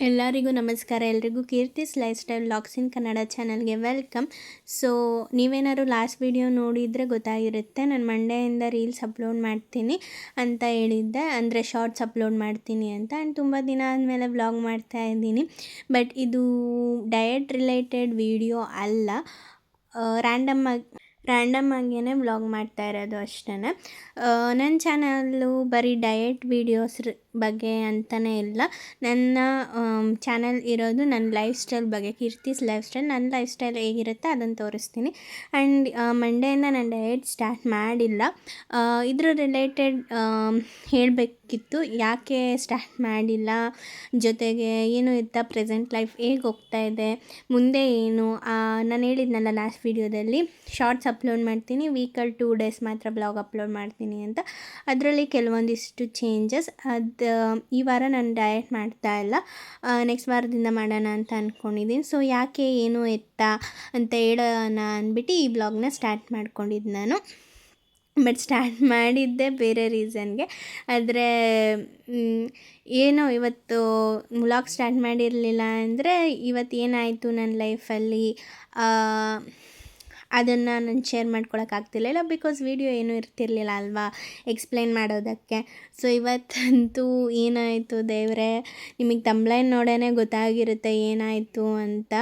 ಎಲ್ಲರಿಗೂ ನಮಸ್ಕಾರ. ಎಲ್ರಿಗೂ Keerthi's lifestyle vlogs in Kannada ಚಾನಲ್ಗೆ ವೆಲ್ಕಮ್. ಸೊ ನೀವೇನಾದ್ರು ಲಾಸ್ಟ್ ವಿಡಿಯೋ ನೋಡಿದರೆ ಗೊತ್ತಾಗಿರುತ್ತೆ, ನಾನು ಮಂಡೆಯಿಂದ ರೀಲ್ಸ್ ಅಪ್ಲೋಡ್ ಮಾಡ್ತೀನಿ ಅಂತ ಹೇಳಿದ್ದೆ, ಅಂದರೆ ಶಾರ್ಟ್ಸ್ ಅಪ್ಲೋಡ್ ಮಾಡ್ತೀನಿ ಅಂತ. ಆ್ಯಂಡ್ ತುಂಬ ದಿನ ಆದಮೇಲೆ ವ್ಲಾಗ್ ಮಾಡ್ತಾ ಇದ್ದೀನಿ. ಬಟ್ ಇದು ಡಯಟ್ ರಿಲೇಟೆಡ್ ವಿಡಿಯೋ ಅಲ್ಲ, ರ್ಯಾಂಡಮ್ ಆಗಿಯೇ ವ್ಲಾಗ್ ಮಾಡ್ತಾ ಇರೋದು ಅಷ್ಟೇ. ನನ್ನ ಚಾನಲ್ಲು ಬರೀ ಡಯಟ್ ವೀಡಿಯೋಸ್ ಬಗ್ಗೆ ಅಂತಲೇ ಇಲ್ಲ. ನನ್ನ ಚಾನಲ್ ಇರೋದು ನನ್ನ ಲೈಫ್ ಸ್ಟೈಲ್ ಬಗ್ಗೆ, ಕೀರ್ತಿಸ್ ಲೈಫ್ ಸ್ಟೈಲ್. ನನ್ನ ಲೈಫ್ ಸ್ಟೈಲ್ ಹೇಗಿರುತ್ತೆ ಅದನ್ನು ತೋರಿಸ್ತೀನಿ. ಆ್ಯಂಡ್ ಮಂಡೆಯಿಂದ ನಾನು ಡಯಟ್ ಸ್ಟಾರ್ಟ್ ಮಾಡಿಲ್ಲ. ಇದ್ರ ರಿಲೇಟೆಡ್ ಹೇಳಬೇಕಿತ್ತು, ಯಾಕೆ ಸ್ಟಾರ್ಟ್ ಮಾಡಿಲ್ಲ, ಜೊತೆಗೆ ಏನು ಇತ್ತ ಪ್ರೆಸೆಂಟ್ ಲೈಫ್ ಹೇಗೆ ಹೋಗ್ತಾ ಇದೆ, ಮುಂದೆ ಏನು. ನಾನು ಹೇಳಿದ್ನಲ್ಲ ಲಾಸ್ಟ್ ವೀಡಿಯೋದಲ್ಲಿ, ಶಾರ್ಟ್ಸ್ ಅಪ್ಲೋಡ್ ಮಾಡ್ತೀನಿ, ವೀಕಲ್ಲಿ 2 ಡೇಸ್ ಮಾತ್ರ ಬ್ಲಾಗ್ ಅಪ್ಲೋಡ್ ಮಾಡ್ತೀನಿ ಅಂತ. ಅದರಲ್ಲಿ ಕೆಲವೊಂದಿಷ್ಟು ಚೇಂಜಸ್. ಈ ವಾರ ನಾನು ಡಯಟ್ ಮಾಡ್ತಾ ಇಲ್ಲ, ನೆಕ್ಸ್ಟ್ ವಾರದಿಂದ ಮಾಡೋಣ ಅಂತ ಅಂದ್ಕೊಂಡಿದ್ದೀನಿ. ಸೊ ಯಾಕೆ ಏನು ಎತ್ತ ಅಂತ ಹೇಳೋಣ ಅಂದ್ಬಿಟ್ಟು ಈ ಬ್ಲಾಗ್ನ ಸ್ಟಾರ್ಟ್ ಮಾಡ್ಕೊಂಡಿದ್ದು ನಾನು. ಬಟ್ ಸ್ಟಾರ್ಟ್ ಮಾಡಿದ್ದೆ ಬೇರೆ ರೀಸನ್ಗೆ. ಆದರೆ ಏನೋ ಇವತ್ತು ವ್ಲಾಗ್ ಸ್ಟಾರ್ಟ್ ಮಾಡಿರಲಿಲ್ಲ ಅಂದರೆ ಇವತ್ತು ಏನಾಯಿತು ನನ್ನ ಲೈಫಲ್ಲಿ ಅದನ್ನು ನಾನು ಶೇರ್ ಮಾಡ್ಕೊಳಕ್ಕಾಗ್ತಿಲ್ಲ, ಬಿಕಾಸ್ ವೀಡಿಯೋ ಏನೂ ಇರ್ತಿರಲಿಲ್ಲ ಅಲ್ವಾ ಎಕ್ಸ್ಪ್ಲೈನ್ ಮಾಡೋದಕ್ಕೆ. ಸೊ ಇವತ್ತಂತೂ ಏನಾಯಿತು ದೇವರೇ, ನಿಮಗೆ ತಮ್ಲೈನ್ ನೋಡೇ ಗೊತ್ತಾಗಿರುತ್ತೆ ಏನಾಯಿತು ಅಂತ.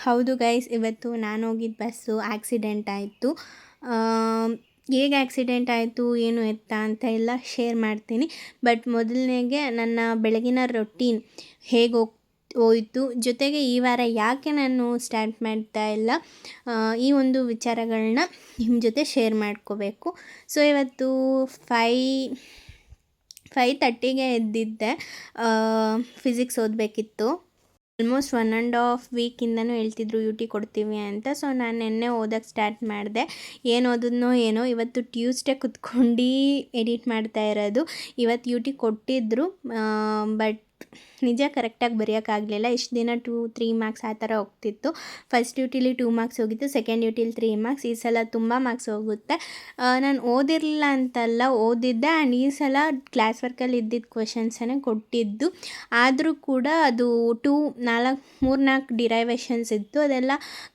ಹೌದು ಗೈಸ್, ಇವತ್ತು ನಾನು ಹೋಗಿದ್ದ ಬಸ್ಸು ಆಕ್ಸಿಡೆಂಟ್ ಆಯಿತು. ಹೇಗೆ ಆಕ್ಸಿಡೆಂಟ್ ಆಯಿತು, ಏನು ಎತ್ತ ಅಂತ ಎಲ್ಲ ಶೇರ್ ಮಾಡ್ತೀನಿ. ಬಟ್ ಮೊದಲನೇಗೆ ನನ್ನ ಬೆಳಗಿನ ರೊಟೀನ್ ಹೇಗೆ ಹೋಯಿತು, ಜೊತೆಗೆ ಈ ವಾರ ಯಾಕೆ ನಾನು ಸ್ಟಾರ್ಟ್ ಮಾಡ್ತಾ ಇಲ್ಲ, ಈ ಒಂದು ವಿಚಾರಗಳನ್ನ ನಿಮ್ಮ ಜೊತೆ ಶೇರ್ ಮಾಡ್ಕೋಬೇಕು. ಸೊ ಇವತ್ತು 5:30ಗೆ ಎದ್ದಿದ್ದೆ. ಫಿಸಿಕ್ಸ್ ಓದಬೇಕಿತ್ತು. ಆಲ್ಮೋಸ್ಟ್ 1.5 ವೀಕಿಂದನೂ ಹೇಳ್ತಿದ್ರು ಯು ಟಿ ಕೊಡ್ತೀವಿ ಅಂತ. ಸೊ ನಾನು ನೆನ್ನೆ ಓದೋಕ್ಕೆ ಸ್ಟಾರ್ಟ್ ಮಾಡಿದೆ. ಏನು ಓದಿದ್ನೋ ಏನೋ, ಇವತ್ತು ಟ್ಯೂಸ್ಡೇ ಕುತ್ಕೊಂಡು ಎಡಿಟ್ ಮಾಡ್ತಾ ಇರೋದು. ಇವತ್ತು ಯು ಟಿ ಕೊಟ್ಟಿದ್ದರು, ಬಟ್ ನಿಜ ಕರೆಕ್ಟಾಗಿ ಬರೆಯೋಕ್ಕಾಗಲಿಲ್ಲ. ಇಷ್ಟು ದಿನ 2-3 ಮಾರ್ಕ್ಸ್ ಆ ಥರ ಹೋಗ್ತಿತ್ತು. ಫಸ್ಟ್ ಡ್ಯೂಟಿಲಿ 2 ಮಾರ್ಕ್ಸ್ ಹೋಗಿತ್ತು, ಸೆಕೆಂಡ್ ಡ್ಯೂಟಿಲಿ 3 ಮಾರ್ಕ್ಸ್. ಈ ಸಲ ತುಂಬ ಮಾರ್ಕ್ಸ್ ಹೋಗುತ್ತೆ. ನಾನು ಓದಿರಲಿಲ್ಲ ಅಂತಲ್ಲ, ಓದಿದ್ದೆ. ಆ್ಯಂಡ್ ಈ ಸಲ ಕ್ಲಾಸ್ ವರ್ಕಲ್ಲಿ ಇದ್ದಿದ್ದ ಕ್ವೆಶನ್ಸನ್ನೇ ಕೊಟ್ಟಿದ್ದು. ಆದರೂ ಕೂಡ ಅದು 3-4 ಡಿರೈವೇಷನ್ಸ್ ಇತ್ತು, ಅದೆಲ್ಲ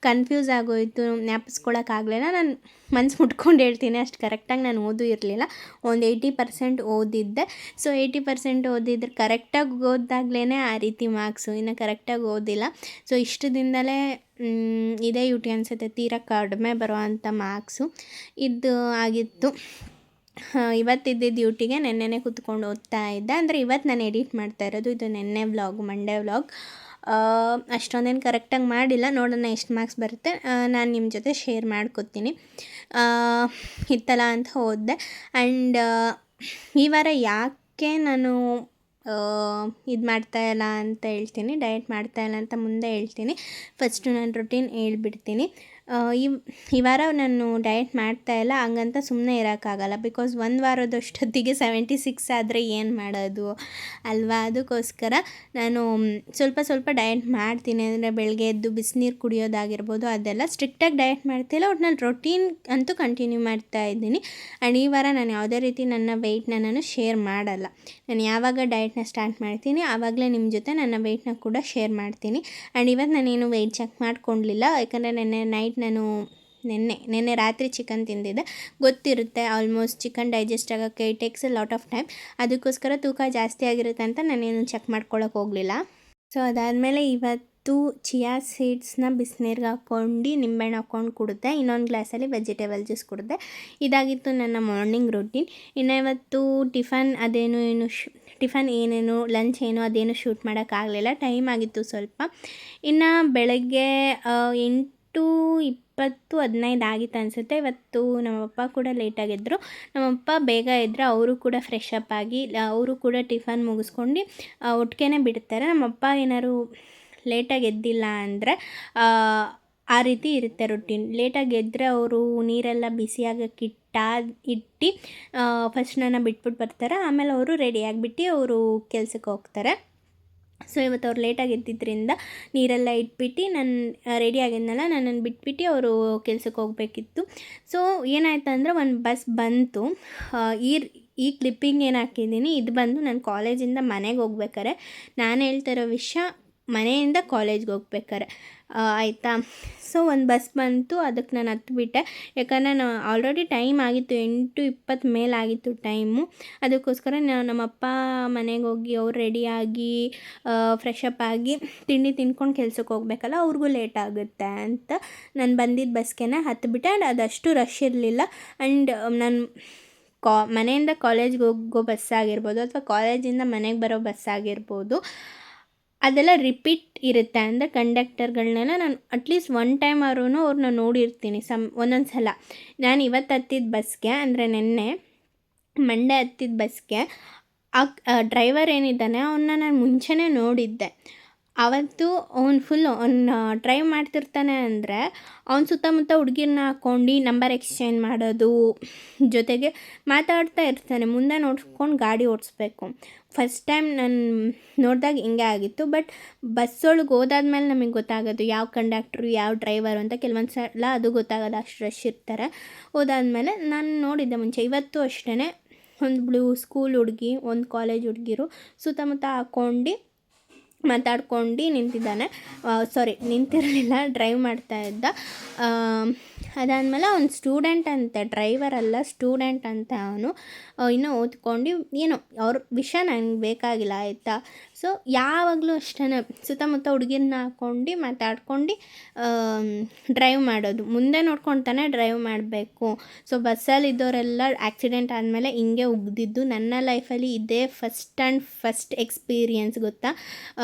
ಕನ್ಫ್ಯೂಸ್ ಆಗೋಯಿತು, ಜ್ಞಾಪಿಸ್ಕೊಳ್ಳೋಕ್ಕಾಗಲಿಲ್ಲ. ನಾನು ಮನ್ಸು ಮುಟ್ಕೊಂಡು ಹೇಳ್ತೀನಿ, ಅಷ್ಟು ಕರೆಕ್ಟಾಗಿ ನಾನು ಓದೂ ಇರಲಿಲ್ಲ. ಒಂದು 80% ಓದಿದ್ದೆ. ಸೊ 80% ಓದಿದ್ರೆ ಕರೆಕ್ಟಾಗಿ ಓದಿದಾಗ್ಲೇ ಆ ರೀತಿ ಮಾರ್ಕ್ಸು, ಇನ್ನು ಕರೆಕ್ಟಾಗಿ ಓದಿಲ್ಲ. ಸೊ ಇಷ್ಟು ದಿನದಲ್ಲೇ ಇದೇ ಯು ಟಿ ಅನಿಸುತ್ತೆ ತೀರಾ ಕಡಿಮೆ ಬರೋವಂಥ ಮಾರ್ಕ್ಸು ಇದು ಆಗಿತ್ತು. ಇವತ್ತಿದ್ದಿದ್ದು ಡ್ಯೂಟಿಗೆ ನೆನ್ನೆನೇ ಕೂತ್ಕೊಂಡು ಓದ್ತಾ ಇದ್ದೆ. ಅಂದರೆ ಇವತ್ತು ನಾನು ಎಡಿಟ್ ಮಾಡ್ತಾ ಇರೋದು, ಇದು ನೆನ್ನೆ ವ್ಲಾಗ್, ಮಂಡೇ ವ್ಲಾಗ್. ಅಷ್ಟೊಂದೇನು ಕರೆಕ್ಟಾಗಿ ಮಾಡಿಲ್ಲ, ನೋಡೋಣ ಎಷ್ಟು ಮಾರ್ಕ್ಸ್ ಬರುತ್ತೆ. ನಾನು ನಿಮ್ಮ ಜೊತೆ ಶೇರ್ ಮಾಡ್ಕೊತೀನಿ. ಇತ್ತಲ್ಲ ಅಂತ ಓದಿದೆ. ಆ್ಯಂಡ್ ಈ ವಾರ ಯಾಕೆ ನಾನು ಇದು ಮಾಡ್ತಾಯಿಲ್ಲ ಅಂತ ಹೇಳ್ತೀನಿ, ಡಯಟ್ ಮಾಡ್ತಾಯಿಲ್ಲ ಅಂತ ಮುಂದೆ ಹೇಳ್ತೀನಿ. ಫಸ್ಟು ನಾನು ರೊಟೀನ್ ಹೇಳ್ಬಿಡ್ತೀನಿ. ಈ ವಾರ ನಾನು ಡಯಟ್ ಮಾಡ್ತಾಯಿಲ್ಲ ಹಂಗಂತ ಸುಮ್ಮನೆ ಇರೋಕ್ಕಾಗಲ್ಲ, ಬಿಕಾಸ್ ಒಂದು ವಾರದಷ್ಟೊತ್ತಿಗೆ 76 ಆದರೆ ಏನು ಮಾಡೋದು ಅಲ್ವಾ. ಅದಕ್ಕೋಸ್ಕರ ನಾನು ಸ್ವಲ್ಪ ಡಯಟ್ ಮಾಡ್ತೀನಿ. ಅಂದರೆ ಬೆಳಗ್ಗೆ ಎದ್ದು ಬಿಸಿನೀರು ಕುಡಿಯೋದಾಗಿರ್ಬೋದು, ಅದೆಲ್ಲ ಸ್ಟ್ರಿಕ್ಟಾಗಿ ಡಯಟ್ ಮಾಡ್ತಿಲ್ಲ, ಒಟ್ನಲ್ಲಿ ರೊಟೀನ್ ಅಂತೂ ಕಂಟಿನ್ಯೂ ಮಾಡ್ತಾ ಇದ್ದೀನಿ. ಆ್ಯಂಡ್ ಈ ವಾರ ನಾನು ಯಾವುದೇ ರೀತಿ ನನ್ನ ವೆಯ್ಟ್ನ ನಾನು ಶೇರ್ ಮಾಡಲ್ಲ. ನಾನು ಯಾವಾಗ ಡಯಟ್ನ ಸ್ಟಾರ್ಟ್ ಮಾಡ್ತೀನಿ ಆವಾಗಲೇ ನಿಮ್ಮ ಜೊತೆ ನನ್ನ ವೆಯ್ಟ್ನ ಕೂಡ ಶೇರ್ ಮಾಡ್ತೀನಿ. ಆ್ಯಂಡ್ ಇವತ್ತು ನಾನೇನು ವೆಯ್ಟ್ ಚೆಕ್ ಮಾಡ್ಕೊಂಡಿಲ್ಲ, ಯಾಕಂದರೆ ನೆನ್ನೆ ರಾತ್ರಿ ಚಿಕನ್ ತಿಂದಿದ್ದೆ. ಗೊತ್ತಿರುತ್ತೆ ಆಲ್ಮೋಸ್ಟ್ ಚಿಕನ್ ಡೈಜೆಸ್ಟ್ ಆಗೋಕ್ಕೆ it takes a lot of time. ಅದಕ್ಕೋಸ್ಕರ ತೂಕ ಜಾಸ್ತಿ ಆಗಿರುತ್ತೆ ಅಂತ ನಾನೇನು ಚೆಕ್ ಮಾಡ್ಕೊಳ್ಳೋಕೆ ಹೋಗಲಿಲ್ಲ. ಸೊ ಅದಾದಮೇಲೆ ಇವತ್ತು ಚಿಯಾ ಸೀಡ್ಸ್ನ ಬಿಸಿನೀರಿಗೆ ಹಾಕ್ಕೊಂಡು ನಿಂಬೆಹಣ್ಣು ಹಾಕ್ಕೊಂಡು ಕುಡಿದೆ. ಇನ್ನೊಂದು ಗ್ಲಾಸಲ್ಲಿ ವೆಜಿಟೇಬಲ್ ಜ್ಯೂಸ್ ಕುಡಿದೆ. ಇದಾಗಿತ್ತು ನನ್ನ ಮಾರ್ನಿಂಗ್ ರೂಟೀನ್. ಇನ್ನು ಇವತ್ತು ಟಿಫನ್ ಏನೇನು ಲಂಚ್ ಏನೋ ಅದೇನು ಶೂಟ್ ಮಾಡೋಕ್ಕಾಗಲಿಲ್ಲ, ಟೈಮ್ ಆಗಿತ್ತು ಸ್ವಲ್ಪ. ಇನ್ನು ಬೆಳಗ್ಗೆ 8:20-15 ಆಗಿತ್ತು ಅನಿಸುತ್ತೆ. ಇವತ್ತು ನಮ್ಮಪ್ಪ ಕೂಡ ಲೇಟಾಗಿದ್ದರು. ನಮ್ಮಪ್ಪ ಬೇಗ ಇದ್ದರೆ ಅವರು ಕೂಡ ಫ್ರೆಶ್ ಅಪ್ ಆಗಿ ಅವರು ಕೂಡ ಟಿಫನ್ ಮುಗಿಸ್ಕೊಂಡು ಒಟ್ಟಿಗೆ ಬಿಡ್ತಾರೆ. ನಮ್ಮಪ್ಪ ಏನಾದ್ರು ಲೇಟಾಗಿ ಎದ್ದಿಲ್ಲ ಅಂದರೆ ಆ ರೀತಿ ಇರುತ್ತೆ ರೊಟೀನ್. ಲೇಟಾಗಿ ಎದ್ದರೆ ಅವರು ನೀರೆಲ್ಲ ಬಿಸಿಯಾಗಕ್ಕೆ ಇಟ್ಟು ಫಸ್ಟ್ ನನ್ನ ಬಿಟ್ಬಿಟ್ಟು ಬರ್ತಾರೆ. ಆಮೇಲೆ ಅವರು ರೆಡಿ ಆಗಿಬಿಟ್ಟು ಅವರು ಕೆಲ್ಸಕ್ಕೆ ಹೋಗ್ತಾರೆ. ಸೊ ಇವತ್ತು ಅವ್ರು ಲೇಟಾಗಿ ಎದ್ದಿದ್ದರಿಂದ ನೀರೆಲ್ಲ ಇಟ್ಬಿಟ್ಟು ನಾನು ರೆಡಿ ಆಗಿದ್ನಲ್ಲ, ನನ್ನನ್ನು ಬಿಟ್ಬಿಟ್ಟು ಅವರು ಕೆಲ್ಸಕ್ಕೆ ಹೋಗಬೇಕಿತ್ತು. ಸೊ ಏನಾಯ್ತು ಅಂದರೆ ಒಂದು ಬಸ್ ಬಂತು. ಈ ಕ್ಲಿಪ್ಪಿಂಗ್ ಏನು ಹಾಕಿದ್ದೀನಿ ಇದು ಬಂದು ನಾನು ಕಾಲೇಜಿಂದ ಮನೆಗೆ ಹೋಗ್ಬೇಕಾರೆ ನಾನು ಹೇಳ್ತಾ ಇರೋ ವಿಷಯ ಮನೆಯಿಂದ ಕಾಲೇಜ್ಗೆ ಹೋಗ್ಬೇಕಾರೆ ಆಯಿತಾ. ಸೊ ಒಂದು ಬಸ್ ಬಂತು, ಅದಕ್ಕೆ ನಾನು ಹತ್ಬಿಟ್ಟೆ. ಯಾಕಂದರೆ ನಾನು ಆಲ್ರೆಡಿ ಟೈಮ್ ಆಗಿತ್ತು, 8:20 ಮೇಲಾಗಿತ್ತು ಟೈಮು. ಅದಕ್ಕೋಸ್ಕರ ನಮ್ಮಪ್ಪ ಮನೆಗೆ ಹೋಗಿ ಅವ್ರು ರೆಡಿಯಾಗಿ ಫ್ರೆಶ್ ಅಪ್ ಆಗಿ ತಿಂಡಿ ತಿಂದ್ಕೊಂಡು ಕೆಲ್ಸಕ್ಕೆ ಹೋಗ್ಬೇಕಲ್ಲ, ಅವ್ರಿಗೂ ಲೇಟ್ ಆಗುತ್ತೆ ಅಂತ ನಾನು ಬಂದಿದ್ದ ಬಸ್ಗೆ ಹತ್ಬಿಟ್ಟೆ. ಆ್ಯಂಡ್ ಅದಷ್ಟು ರಶ್ ಇರಲಿಲ್ಲ. ಆ್ಯಂಡ್ ನಾನು ಮನೆಯಿಂದ ಕಾಲೇಜ್ಗೆ ಹೋಗೋ ಬಸ್ ಆಗಿರ್ಬೋದು ಅಥವಾ ಕಾಲೇಜಿಂದ ಮನೆಗೆ ಬರೋ ಬಸ್ ಆಗಿರ್ಬೋದು, ಅದೆಲ್ಲ ರಿಪೀಟ್ ಇರುತ್ತೆ. ಅಂದರೆ ಕಂಡಕ್ಟರ್ಗಳನ್ನೆಲ್ಲ ನಾನು ಅಟ್ಲೀಸ್ಟ್ ಒನ್ ಟೈಮ್ ಅವ್ರನ್ನ ನೋಡಿರ್ತೀನಿ ಒಂದೊಂದು ಸಲ. ನಾನು ಇವತ್ತು ಹತ್ತಿದ ಬಸ್ಗೆ ಅಂದರೆ ನೆನ್ನೆ ಮಂಡೇ ಹತ್ತಿದ ಬಸ್ಗೆ ಆ ಡ್ರೈವರ್ ಏನಿದ್ದಾನೆ ಅವನ್ನ ನಾನು ಮುಂಚೆನೇ ನೋಡಿದ್ದೆ. ಅವತ್ತು ಅವ್ನು ಡ್ರೈವ್ ಮಾಡ್ತಿರ್ತಾನೆ ಅಂದರೆ ಅವ್ನು ಸುತ್ತಮುತ್ತ ಹುಡುಗಿರನ್ನ ಹಾಕ್ಕೊಂಡು ನಂಬರ್ ಎಕ್ಸ್ಚೇಂಜ್ ಮಾಡೋದು, ಜೊತೆಗೆ ಮಾತಾಡ್ತಾ ಇರ್ತಾನೆ. ಮುಂದೆ ನೋಡ್ಕೊಂಡು ಗಾಡಿ ಓಡಿಸ್ಬೇಕು. ಫಸ್ಟ್ ಟೈಮ್ ನಾನು ನೋಡಿದಾಗ ಹಿಂಗೆ ಆಗಿತ್ತು. ಬಟ್ ಬಸ್ಸೊಳಗೆ ಹೋದಾದ್ಮೇಲೆ ನಮಗೆ ಗೊತ್ತಾಗೋದು ಯಾವ ಕಂಡಕ್ಟ್ರು ಯಾವ ಡ್ರೈವರು ಅಂತ. ಕೆಲವೊಂದು ಸಲ ಅದು ಗೊತ್ತಾಗೋದು, ಅಷ್ಟು ರಶ್ ಇರ್ತಾರೆ. ಹೋದಾದ್ಮೇಲೆ ನಾನು ನೋಡಿದ್ದೆ ಮುಂಚೆ. ಇವತ್ತು ಅಷ್ಟೇ ಒಂದು ಸ್ಕೂಲ್ ಹುಡುಗಿ, ಒಂದು ಕಾಲೇಜ್ ಹುಡುಗಿರು ಸುತ್ತಮುತ್ತ ಹಾಕ್ಕೊಂಡು ಮಾತಾಡ್ಕೊಂಡು ನಿಂತಿದ್ದಾನೆ. ನಿಂತಿರಲಿಲ್ಲ, ಡ್ರೈವ್ ಮಾಡ್ತಾಯಿದ್ದ. ಅದಾದಮೇಲೆ ಅವ್ನು ಸ್ಟೂಡೆಂಟ್ ಅಂತೆ, ಡ್ರೈವರ್ ಅಲ್ಲ ಸ್ಟೂಡೆಂಟ್ ಅಂತ. ಅವನು ಇನ್ನೂ ಓದ್ಕೊಂಡು ಏನೋ ಅವ್ರ ವಿಷಯ ನನಗೆ ಬೇಕಾಗಿಲ್ಲ ಆಯಿತಾ. ಸೊ ಯಾವಾಗಲೂ ಅಷ್ಟೇ ಸುತ್ತಮುತ್ತ ಹುಡುಗಿರನ್ನ ಹಾಕ್ಕೊಂಡು ಮಾತಾಡ್ಕೊಂಡು ಡ್ರೈವ್ ಮಾಡೋದು. ಮುಂದೆ ನೋಡ್ಕೊತಾನೆ ಡ್ರೈವ್ ಮಾಡಬೇಕು. ಸೊ ಬಸ್ಸಲ್ಲಿದ್ದವರೆಲ್ಲ ಆ್ಯಕ್ಸಿಡೆಂಟ್ ಆದಮೇಲೆ ಹಿಂಗೆ ಉಗ್ದಿದ್ದು. ನನ್ನ ಲೈಫಲ್ಲಿ ಇದೇ ಫಸ್ಟ್ ಎಕ್ಸ್ಪೀರಿಯನ್ಸ್ ಗೊತ್ತಾ.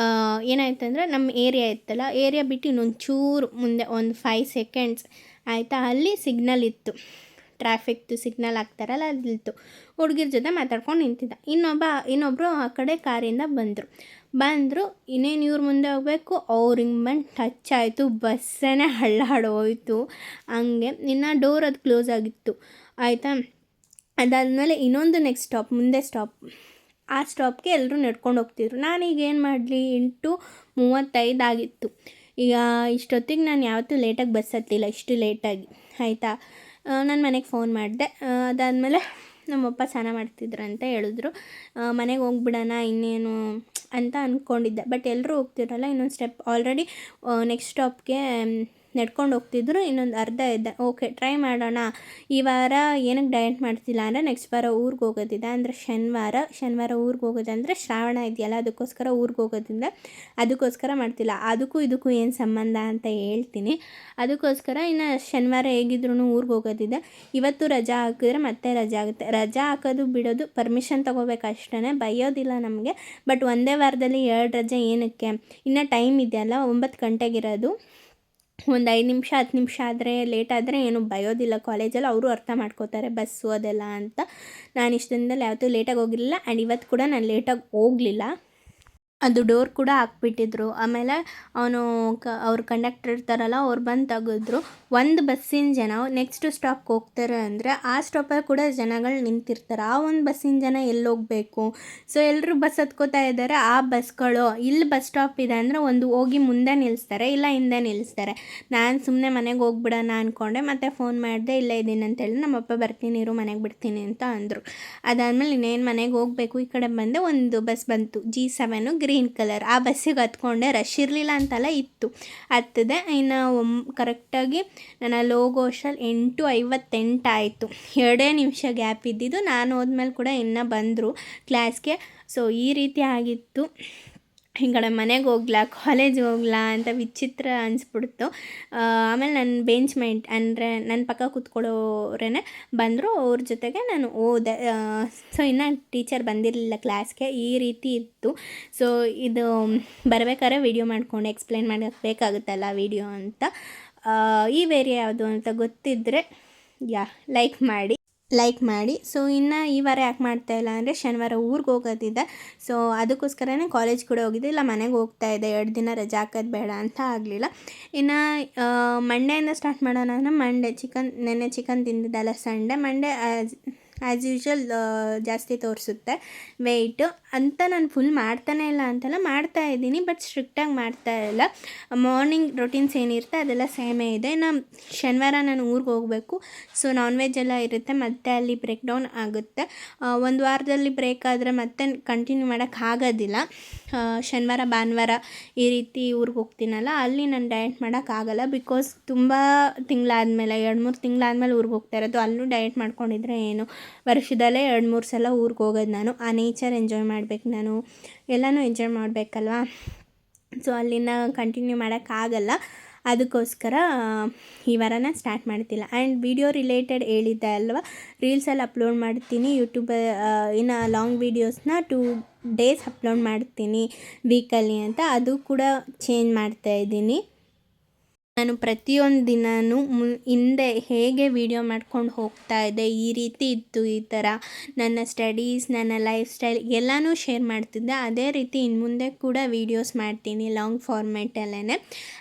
ಏನಾಯ್ತು ಅಂದರೆ ನಮ್ಮ ಏರಿಯಾ ಇತ್ತಲ್ಲ, ಏರಿಯಾ ಬಿಟ್ಟು ಇನ್ನೊಂಚೂರು ಮುಂದೆ ಒಂದು 5 ಸೆಕೆಂಡ್ಸ್ ಆಯಿತಾ, ಅಲ್ಲಿ ಸಿಗ್ನಲ್ ಇತ್ತು, ಟ್ರಾಫಿಕ್ದು ಸಿಗ್ನಲ್ ಹಾಕ್ತಾರಲ್ಲ ಅದಿತ್ತು. ಹುಡುಗಿರ ಜೊತೆ ಮಾತಾಡ್ಕೊಂಡು ನಿಂತಿದ್ದ. ಇನ್ನೊಬ್ಬರು ಆ ಕಡೆ ಕಾರಿಂದ ಬಂದರು. ಇನ್ನೇನು ಇವ್ರ ಮುಂದೆ ಹೋಗಬೇಕು, ಅವ್ರು ಹಿಂಗೆ ಬಂದು ಟಚ್ ಆಯಿತು. ಬಸ್ಸೇ ಹಳ್ಳಾಡೋಯ್ತು. ಹಂಗೆ ಇನ್ನು ಡೋರ್ ಅದು ಕ್ಲೋಸ್ ಆಗಿತ್ತು ಆಯಿತಾ. ಅದಾದಮೇಲೆ ಇನ್ನೊಂದು ನೆಕ್ಸ್ಟ್ ಸ್ಟಾಪ್, ಮುಂದೆ ಸ್ಟಾಪ್. ಆ ಸ್ಟಾಪ್ಗೆ ಎಲ್ಲರೂ ನಡ್ಕೊಂಡು ಹೋಗ್ತಿದ್ರು. ನಾನೀಗ ಏನು ಮಾಡಲಿ, 8:35 ಆಗಿತ್ತು. ಈಗ ಇಷ್ಟೊತ್ತಿಗೆ ನಾನು ಯಾವತ್ತೂ ಲೇಟಾಗಿ ಬಸ್ ಹತ್ತಿಲ್ಲ, ಇಷ್ಟು ಲೇಟಾಗಿ ಆಯಿತಾ. ನಾನು ಮನೆಗೆ ಫೋನ್ ಮಾಡಿದೆ. ಅದಾದಮೇಲೆ ನಮ್ಮಪ್ಪ ಸ್ನಾನ ಮಾಡ್ತಿದ್ರು ಅಂತ ಹೇಳಿದ್ರು. ಮನೆಗೆ ಹೋಗ್ಬಿಡೋಣ ಇನ್ನೇನು ಅಂತ ಅಂದ್ಕೊಂಡಿದ್ದೆ. ಬಟ್ ಎಲ್ಲರೂ ಹೋಗ್ತಿರಲ್ಲ, ಇನ್ನೊಂದು ಸ್ಟೆಪ್ ಆಲ್ರೆಡಿ ನೆಕ್ಸ್ಟ್ ಸ್ಟಾಪ್ಗೆ ನಡ್ಕೊಂಡು ಹೋಗ್ತಿದ್ರು. ಇನ್ನೊಂದು ಅರ್ಧ ಇದ್ದೆ. ಓಕೆ ಟ್ರೈ ಮಾಡೋಣ. ಈ ವಾರ ಏನಕ್ಕೆ ಡಯಟ್ ಮಾಡ್ತಿಲ್ಲ ಅಂದರೆ ನೆಕ್ಸ್ಟ್ ವಾರ ಊರಿಗೆ ಹೋಗೋದಿದೆ. ಅಂದರೆ ಶನಿವಾರ ಊರಿಗೆ ಹೋಗೋದಂದರೆ ಶ್ರಾವಣ ಇದೆಯಲ್ಲ, ಅದಕ್ಕೋಸ್ಕರ ಊರಿಗೆ ಹೋಗೋದ್ರಿಂದ ಅದಕ್ಕೋಸ್ಕರ ಮಾಡ್ತಿಲ್ಲ. ಇದಕ್ಕೂ ಏನು ಸಂಬಂಧ ಅಂತ ಹೇಳ್ತೀನಿ. ಅದಕ್ಕೋಸ್ಕರ ಇನ್ನು ಶನಿವಾರ ಹೇಗಿದ್ರು ಊರಿಗೆ ಹೋಗೋದಿದೆ. ಇವತ್ತು ರಜಾ ಹಾಕಿದ್ರೆ ಮತ್ತೆ ರಜೆ ಆಗುತ್ತೆ. ರಜಾ ಹಾಕೋದು ಬಿಡೋದು ಪರ್ಮಿಷನ್ ತೊಗೋಬೇಕು ಅಷ್ಟೇ, ಬೈಯೋದಿಲ್ಲ ನಮಗೆ. ಬಟ್ ಒಂದೇ ವಾರದಲ್ಲಿ 2 ರಜೆ ಏನಕ್ಕೆ? ಇನ್ನು ಟೈಮ್ ಇದೆಯಲ್ಲ, 9 ಗಂಟೆಗಿರೋದು. ಒಂದು 5 ನಿಮಿಷ 10 ನಿಮಿಷ ಆದರೆ ಲೇಟ್ ಆದರೆ ಏನು ಬಯೋದಿಲ್ಲ ಕಾಲೇಜಲ್ಲಿ. ಅವರು ಅರ್ಥ ಮಾಡ್ಕೋತಾರೆ ಬಸ್ಸು ಅದೆಲ್ಲ ಅಂತ. ನಾನು ಇಷ್ಟು ದಿನದಲ್ಲಿ ಯಾವತ್ತೂ ಲೇಟಾಗಿ ಹೋಗಿರಲಿಲ್ಲ. ಆ್ಯಂಡ್ ಇವತ್ತು ಕೂಡ ನಾನು ಲೇಟಾಗಿ ಹೋಗಲಿಲ್ಲ. ಅದು ಡೋರ್ ಕೂಡ ಹಾಕ್ಬಿಟ್ಟಿದ್ರು. ಆಮೇಲೆ ಅವ್ರು ಕಂಡಕ್ಟರ್ ಇರ್ತಾರಲ್ಲ, ಅವ್ರು ಬಂದು ತೆಗೆದ್ರು. ಒಂದು ಬಸ್ಸಿನ ಜನ ನೆಕ್ಸ್ಟ್ ಸ್ಟಾಪ್ಗೆ ಹೋಗ್ತಾರೆ ಅಂದರೆ ಆ ಸ್ಟಾಪಲ್ಲಿ ಕೂಡ ಜನಗಳು ನಿಂತಿರ್ತಾರೆ. ಆ ಒಂದು ಬಸ್ಸಿನ ಜನ ಎಲ್ಲೋಗಬೇಕು? ಸೊ ಎಲ್ಲರೂ ಬಸ್ ಹತ್ಕೋತಾ ಇದ್ದಾರೆ. ಆ ಬಸ್ಗಳು ಇಲ್ಲಿ ಬಸ್ ಸ್ಟಾಪ್ ಇದೆ ಅಂದರೆ ಒಂದು ಹೋಗಿ ಮುಂದೆ ನಿಲ್ಲಿಸ್ತಾರೆ, ಇಲ್ಲ ಹಿಂದೆ ನಿಲ್ಲಿಸ್ತಾರೆ. ನಾನು ಸುಮ್ಮನೆ ಮನೆಗೆ ಹೋಗ್ಬಿಡೋಣ ಅಂದ್ಕೊಂಡೆ. ಮತ್ತು ಫೋನ್ ಮಾಡಿದೆ, ಇಲ್ಲೇ ಇದ್ದೀನಿ ಅಂತೇಳಿ. ನಮ್ಮಪ್ಪ ಬರ್ತೀನಿ ಇರು, ಮನೆಗೆ ಬಿಡ್ತೀನಿ ಅಂತ ಅಂದರು. ಅದಾದಮೇಲೆ ಇನ್ನೇನು ಮನೆಗೆ ಹೋಗಬೇಕು. ಈ ಕಡೆ ಬಂದೆ, ಒಂದು ಬಸ್ ಬಂತು, G7 ಗ್ರೀನ್ ಕಲರ್. ಆ ಬಸ್ಸಿಗೆ ಹತ್ಕೊಂಡೆ. ರಶ್ ಇರಲಿಲ್ಲ ಅಂತಲ್ಲ, ಇತ್ತು. ಹತ್ತಿದೆ. ಇನ್ನು ಕರೆಕ್ಟಾಗಿ ನಾನು ಅಲ್ಲಿ ಹೋಗೋ ಅಷ್ಟರಲ್ಲಿ 8:58 ಆಯಿತು. 2 ನಿಮಿಷ ಗ್ಯಾಪ್ ಇದ್ದಿದ್ದು. ನಾನು ಹೋದ್ಮೇಲೆ ಕೂಡ ಇನ್ನೂ ಬಂದರು ಕ್ಲಾಸ್ಗೆ. ಸೊ ಈ ರೀತಿ ಆಗಿತ್ತು. ಈ ಕಡೆ ಮನೆಗೆ ಹೋಗ್ಲಾ ಕಾಲೇಜ್ಗೆ ಹೋಗ್ಲಾ ಅಂತ ವಿಚಿತ್ರ ಅನಿಸ್ಬಿಡ್ತು. ಆಮೇಲೆ ನನ್ನ ಬೆಂಚ್ಮೇಟ್ ಅಂದರೆ ನನ್ನ ಪಕ್ಕ ಕೂತ್ಕೊಳ್ಳೋರೇ ಬಂದರು. ಅವ್ರ ಜೊತೆಗೆ ನಾನು ಹೋದೆ. ಸೊ ಇನ್ನೂ ಟೀಚರ್ ಬಂದಿರಲಿಲ್ಲ ಕ್ಲಾಸ್ಗೆ. ಈ ರೀತಿ ಇತ್ತು. ಸೊ ಇದು ಬರಬೇಕಾದ್ರೆ ವೀಡಿಯೋ ಮಾಡ್ಕೊಂಡು ಎಕ್ಸ್ಪ್ಲೇನ್ ಮಾಡೋಕ್ಕೆ ಬೇಕಾಗುತ್ತಲ್ಲ ವೀಡಿಯೋ ಅಂತ. ಈ ವೇರಿಯ ಯಾವುದು ಅಂತ ಗೊತ್ತಿದ್ದರೆ ಲೈಕ್ ಮಾಡಿ. ಸೊ ಇನ್ನು ಈ ವಾರ ಯಾಕೆ ಮಾಡ್ತಾಯಿಲ್ಲ ಅಂದರೆ ಶನಿವಾರ ಊರಿಗೆ ಹೋಗೋದಿದೆ. ಸೊ ಅದಕ್ಕೋಸ್ಕರನೇ ಕಾಲೇಜ್ ಕೂಡ ಹೋಗಿದ್ದೆ, ಇಲ್ಲ ಮನೆಗೆ ಹೋಗ್ತಾಯಿದ್ದೆ. 2 ದಿನ ರಜೆ ಹಾಕೋದು ಬೇಡ ಅಂತ ಆಗಲಿಲ್ಲ. ಇನ್ನು ಮಂಡೆಯಿಂದ ಸ್ಟಾರ್ಟ್ ಮಾಡೋಣ ಅಂದರೆ ನೆನ್ನೆ ಚಿಕನ್ ತಿಂದಿದ್ದಲ್ಲ, ಸಂಡೇ. ಮಂಡೇ ಆ್ಯಸ್ ಯೂಶ್ವಲ್ ಜಾಸ್ತಿ ತೋರಿಸುತ್ತೆ ವೆಯ್ಟು. ಅಂತ ನಾನು ಫುಲ್ ಮಾಡ್ತಾನೇ ಇಲ್ಲ ಅಂತಲ್ಲ, ಮಾಡ್ತಾ ಇದ್ದೀನಿ, ಬಟ್ ಸ್ಟ್ರಿಕ್ಟಾಗಿ ಮಾಡ್ತಾ ಇಲ್ಲ. ಮಾರ್ನಿಂಗ್ ರೊಟೀನ್ಸ್ ಏನಿರುತ್ತೆ ಅದೆಲ್ಲ ಸೇಮೇ ಇದೆ. ಶನಿವಾರ ನಾನು ಊರಿಗೆ ಹೋಗಬೇಕು, ಸೊ ನಾನ್ ವೆಜ್ ಎಲ್ಲ ಇರುತ್ತೆ, ಮತ್ತೆ ಅಲ್ಲಿ ಬ್ರೇಕ್ ಡೌನ್ ಆಗುತ್ತೆ. ಒಂದು ವಾರದಲ್ಲಿ ಬ್ರೇಕ್ ಆದರೆ ಮತ್ತೆ ಕಂಟಿನ್ಯೂ ಮಾಡೋಕ್ಕಾಗೋದಿಲ್ಲ. ಶನಿವಾರ ಭಾನುವಾರ ಈ ರೀತಿ ಊರಿಗೆ ಹೋಗ್ತೀನಲ್ಲ, ಅಲ್ಲಿ ನಾನು ಡಯಟ್ ಮಾಡೋಕ್ಕಾಗಲ್ಲ. ಬಿಕಾಸ್ ತುಂಬ ತಿಂಗಳಾದಮೇಲೆ 2-3 ತಿಂಗಳಾದಮೇಲೆ ಊರಿಗೆ ಹೋಗ್ತಾ ಇರೋದು. ಅಲ್ಲೂ ಡಯಟ್ ಮಾಡ್ಕೊಂಡಿದ್ರೆ ಏನು, ವರ್ಷದಲ್ಲೇ 2-3 ಸಲ ಊರಿಗೆ ಹೋಗೋದು ನಾನು. ಆ ನೇಚರ್ ಎಂಜಾಯ್ ಮಾಡಬೇಕು, ನಾನು ಎಲ್ಲನೂ ಎಂಜಾಯ್ ಮಾಡಬೇಕಲ್ವ. ಸೊ ಅಲ್ಲಿನ ಕಂಟಿನ್ಯೂ ಮಾಡೋಕ್ಕಾಗಲ್ಲ, ಅದಕ್ಕೋಸ್ಕರ ಈ ವಾರನ ಸ್ಟಾರ್ಟ್ ಮಾಡ್ತಿಲ್ಲ. ಆ್ಯಂಡ್ ವಿಡಿಯೋ ರಿಲೇಟೆಡ್ ಹೇಳಿದ್ದೆ ಅಲ್ವ, ರೀಲ್ಸಲ್ಲಿ ಅಪ್ಲೋಡ್ ಮಾಡ್ತೀನಿ ಯೂಟ್ಯೂಬ್, ಇನ್ನು ಲಾಂಗ್ ವೀಡಿಯೋಸ್ನ 2 ಡೇಸ್ ಅಪ್ಲೋಡ್ ಮಾಡ್ತೀನಿ ವೀಕಲ್ಲಿ ಅಂತ, ಅದು ಕೂಡ ಚೇಂಜ್ ಮಾಡ್ತಾಯಿದ್ದೀನಿ. ನಾನು ಪ್ರತಿಯೊಂದು ದಿನವೂ ಹಿಂದೆ ಹೇಗೆ ವೀಡಿಯೋ ಮಾಡ್ಕೊಂಡು ಹೋಗ್ತಾ ಇದ್ದೆ, ಈ ರೀತಿ ಇತ್ತು, ಈ ಥರ ನನ್ನ ಸ್ಟಡೀಸ್, ನನ್ನ ಲೈಫ್ ಸ್ಟೈಲ್ ಎಲ್ಲನೂ ಶೇರ್ ಮಾಡ್ತಿದ್ದೆ. ಅದೇ ರೀತಿ ಇನ್ನು ಮುಂದೆ ಕೂಡ ವೀಡಿಯೋಸ್ ಮಾಡ್ತೀನಿ ಲಾಂಗ್ ಫಾರ್ಮ್ಯಾಟಲ್ಲೇ.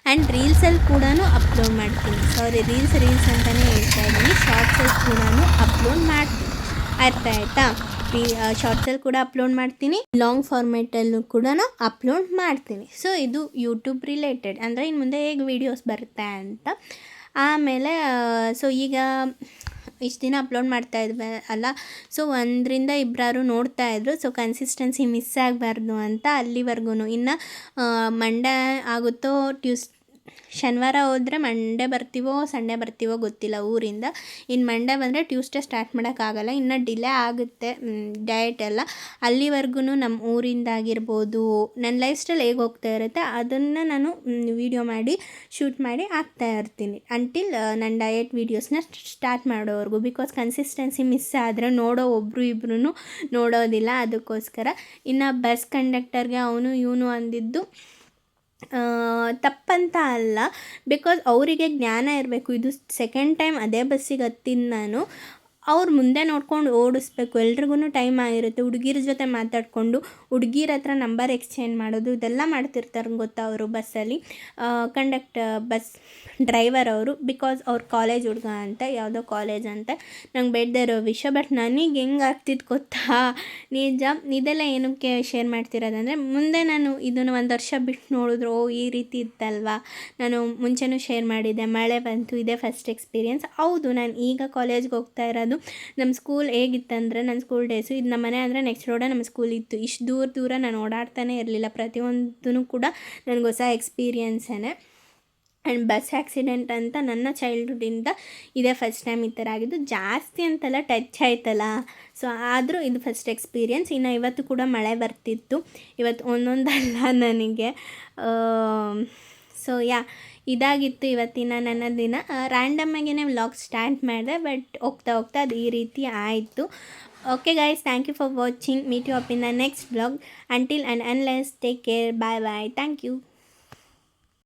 ಆ್ಯಂಡ್ ರೀಲ್ಸಲ್ಲಿ ಕೂಡ ಅಪ್ಲೋಡ್ ಮಾಡ್ತೀನಿ. ಸಾರಿ, ರೀಲ್ಸ್ ಅಂತಲೇ ಹೇಳ್ತಾ ಇದ್ದೀನಿ, ಶಾರ್ಟ್ಸಲ್ಲಿ ಕೂಡ ಅಪ್ಲೋಡ್ ಮಾಡ್ತೀನಿ. ಅರ್ಥ ಆಯಿತಾ? ಶಾರ್ಟ್ಸಲ್ಲಿ ಕೂಡ ಅಪ್ಲೋಡ್ ಮಾಡ್ತೀನಿ, ಲಾಂಗ್ ಫಾರ್ಮೇಟಲ್ಲೂ ಕೂಡ ಅಪ್ಲೋಡ್ ಮಾಡ್ತೀನಿ. ಸೊ ಇದು ಯೂಟ್ಯೂಬ್ ರಿಲೇಟೆಡ್, ಅಂದರೆ ಇನ್ನು ಮುಂದೆ ಹೇಗೆ ವೀಡಿಯೋಸ್ ಬರುತ್ತೆ ಅಂತ. ಆಮೇಲೆ ಸೊ ಈಗ ಇಷ್ಟು ದಿನ ಅಪ್ಲೋಡ್ ಮಾಡ್ತಾ ಇದ್ವಿ ಅಲ್ಲ, ಸೊ 1-2 ನೋಡ್ತಾಯಿದ್ರು. ಸೊ ಕನ್ಸಿಸ್ಟೆನ್ಸಿ ಮಿಸ್ ಆಗಬಾರ್ದು ಅಂತ ಅಲ್ಲಿವರೆಗೂ, ಇನ್ನು ಮಂಡೇ ಆಗುತ್ತೋ ಶನಿವಾರ ಹೋದರೆ ಮಂಡೇ ಬರ್ತೀವೋ ಸಂಡೇ ಬರ್ತೀವೋ ಗೊತ್ತಿಲ್ಲ ಊರಿಂದ. ಇನ್ನು ಮಂಡೇ ಬಂದರೆ ಟ್ಯೂಸ್ಡೇ ಸ್ಟಾರ್ಟ್ ಮಾಡೋಕ್ಕಾಗಲ್ಲ, ಇನ್ನು ಡಿಲೇ ಆಗುತ್ತೆ ಡಯಟ್ ಎಲ್ಲ. ಅಲ್ಲಿವರೆಗೂ ನಮ್ಮ ಊರಿಂದಾಗಿರ್ಬೋದು, ನನ್ನ ಲೈಫ್ ಸ್ಟೈಲ್ ಹೇಗೆ ಹೋಗ್ತಾ ಇರುತ್ತೆ ಅದನ್ನು ನಾನು ವೀಡಿಯೋ ಮಾಡಿ ಶೂಟ್ ಮಾಡಿ ಹಾಕ್ತಾ ಇರ್ತೀನಿ ಅಂಟಿಲ್ ನನ್ನ ಡಯಟ್ ವೀಡಿಯೋಸ್ನ ಸ್ಟಾರ್ಟ್ ಮಾಡೋವರೆಗೂ. ಬಿಕಾಸ್ ಕನ್ಸಿಸ್ಟೆನ್ಸಿ ಮಿಸ್ ಆದರೆ ನೋಡೋ ಒಬ್ಬರು ಇಬ್ಬರೂ ನೋಡೋದಿಲ್ಲ, ಅದಕ್ಕೋಸ್ಕರ. ಇನ್ನು ಬಸ್ ಕಂಡಕ್ಟರ್ಗೆ ಅವನು ಇವನು ಅಂದಿದ್ದು ತಪ್ಪಂತ ಅಲ್ಲ, ಬಿಕಾಸ್ ಅವರಿಗೆ ಜ್ಞಾನ ಇರಬೇಕು. ಇದು ಸೆಕೆಂಡ್ ಟೈಮ್ ಅದೇ ಬಸ್ಸಿಗೆ ಹತ್ತಿದ್ದು ನಾನು. ಅವ್ರು ಮುಂದೆ ನೋಡ್ಕೊಂಡು ಓಡಿಸ್ಬೇಕು, ಎಲ್ರಿಗೂ ಟೈಮ್ ಆಗಿರುತ್ತೆ. ಹುಡುಗಿರ ಜೊತೆ ಮಾತಾಡಿಕೊಂಡು ಹುಡುಗಿರ ಹತ್ರ ನಂಬರ್ ಎಕ್ಸ್ಚೇಂಜ್ ಮಾಡೋದು, ಇದೆಲ್ಲ ಮಾಡ್ತಿರ್ತಾರೆ ಗೊತ್ತಾ ಅವರು ಬಸ್ಸಲ್ಲಿ. ಬಸ್ ಡ್ರೈವರ್ ಅವರು, ಬಿಕಾಸ್ ಅವ್ರ ಕಾಲೇಜ್ ಹುಡುಗ ಅಂತ, ಯಾವುದೋ ಕಾಲೇಜ್ ಅಂತ, ನಂಗೆ ಬೇಡದೇ ಇರೋ ವಿಷಯ. ಬಟ್ ನನಗೆ ಹೆಂಗೆ ಆಗ್ತಿತ್ತು ಗೊತ್ತಾ, ನಿಜ. ಇದೆಲ್ಲ ಏನಕ್ಕೆ ಶೇರ್ ಮಾಡ್ತಿರೋದಂದರೆ, ಮುಂದೆ ನಾನು ಇದನ್ನು 1 ವರ್ಷ ಬಿಟ್ಟು ನೋಡಿದ್ರು ಈ ರೀತಿ ಇತ್ತಲ್ವ. ನಾನು ಮುಂಚೆನೂ ಶೇರ್ ಮಾಡಿದ್ದೆ, ಮಳೆ ಬಂತು, ಇದೇ ಫಸ್ಟ್ ಎಕ್ಸ್ಪೀರಿಯೆನ್ಸ್. ಹೌದು, ನಾನು ಈಗ ಕಾಲೇಜ್ಗೆ ಹೋಗ್ತಾ ಇರೋದು. ನಮ್ಮ ಸ್ಕೂಲ್ ಹೇಗಿತ್ತಂದರೆ, ನನ್ನ ಸ್ಕೂಲ್ ಡೇಸು, ಇದು ನಮ್ಮ ಮನೆ ಅಂದರೆ ನೆಕ್ಸ್ಟ್ ರೋಡೇ ನಮ್ಮ ಸ್ಕೂಲ್ ಇತ್ತು. ಇಷ್ಟು ದೂರ ನಾನು ಓಡಾಡ್ತಾನೆ ಇರಲಿಲ್ಲ. ಪ್ರತಿಯೊಂದೂ ಕೂಡ ನನಗೆ ಹೊಸ ಎಕ್ಸ್ಪೀರಿಯೆನ್ಸೇ. ಆ್ಯಂಡ್ ಬಸ್ ಆ್ಯಕ್ಸಿಡೆಂಟ್ ಅಂತ ನನ್ನ ಚೈಲ್ಡ್ಹುಡ್ಡಿಂದ ಇದೇ ಫಸ್ಟ್ ಟೈಮ್ ಈ ಥರ ಆಗಿದ್ದು. ಜಾಸ್ತಿ ಅಂತಲ್ಲ, ಟಚ್ ಆಯ್ತಲ್ಲ, ಸೊ ಆದರೂ ಇದು ಫಸ್ಟ್ ಎಕ್ಸ್ಪೀರಿಯೆನ್ಸ್. ಇನ್ನು ಇವತ್ತು ಕೂಡ ಮಳೆ ಬರ್ತಿತ್ತು, ಇವತ್ತು ಒಂದೊಂದಲ್ಲ ನನಗೆ. ಸೊ ಇದಾಗಿತ್ತು ಇವತ್ತಿನ ನನ್ನ ದಿನ. ರ್ಯಾಂಡಮ್ಮಾಗೇ ವ್ಲಾಗ್ ಸ್ಟಾರ್ಟ್ ಮಾಡಿದೆ, ಬಟ್ ಹೋಗ್ತಾ ಅದು ಈ ರೀತಿ ಆಯಿತು. Okay guys, thank you for watching. Meet you up in the next vlog. Until and unless, take care. Bye bye. Thank you.